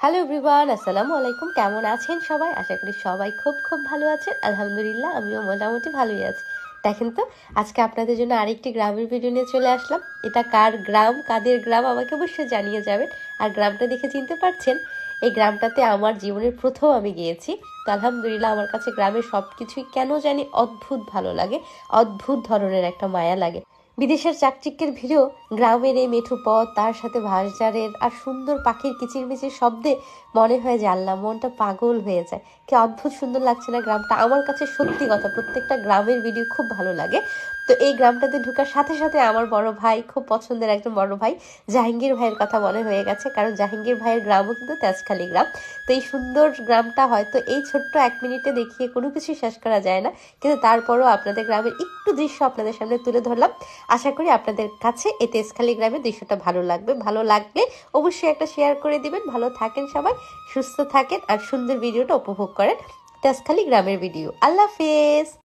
Hello everyone, আসসালামু আলাইকুম। কেমন আছেন সবাই? আশা করি সবাই খুব খুব ভালো আছেন। আলহামদুলিল্লাহ, আমিও মোটামুটি ভালোই আছি। দেখেন তো, আজকে আপনাদের জন্য আরেকটি গ্রামের ভিডিও নিয়ে চলে আসলাম। এটা কার গ্রাম, কাদের গ্রাম আমাকে অবশ্যই জানিয়ে যাবেন। আর গ্রামটা দেখে চিনতে পারছেন, এই গ্রামটাতে আমার জীবনের প্রথম আমি গিয়েছি। তো আলহামদুলিল্লাহ, আমার কাছে গ্রামের সব কিছুই কেন জানি অদ্ভুত ভালো লাগে, অদ্ভুত ধরনের একটা মায়া লাগে। বিদেশের চাকচিক্যের ভিড়েও গ্রামের এই মেঠো পথ, তার সাথে ভাসজারের আর সুন্দর পাখির কিচিরমিচির শব্দে মনে হয় যে আল্লাহ, মনটা পাগল হয়ে যায়। কি অদ্ভুত সুন্দর লাগছে না গ্রামটা? আমার কাছে সত্যি কথা, প্রত্যেকটা গ্রামের ভিডিও খুব ভালো লাগে। তো এই গ্রামটাতে ঢোকার সাথে সাথে আমার বড় ভাই, খুব পছন্দের একজন বড় ভাই জাহাঙ্গীর ভাইয়ের কথা মনে হয়ে গেছে, কারণ জাহাঙ্গীর ভাইয়ের গ্রামও কিন্তু তেজখালী গ্রাম। তো এই সুন্দর গ্রামটা হয়তো এই ছোট্ট 1 মিনিটে দেখিয়ে কোনো কিছু শেষ করা যায় না, কিন্তু তারপরও আপনাদের গ্রামের একটু দৃশ্য আপনাদের সামনে তুলে ধরলাম। আশা করি আপনাদের কাছে এই তেজখালী গ্রামের দৃশ্যটা ভালো লাগবে। ভালো লাগলে অবশ্যই একটা শেয়ার করে দিবেন। ভালো থাকেন সবাই, সুস্থ থাকেন আর সুন্দর ভিডিওটা উপভোগ করেন। তেজখালী গ্রামের ভিডিও। আল্লাহ হাফেজ।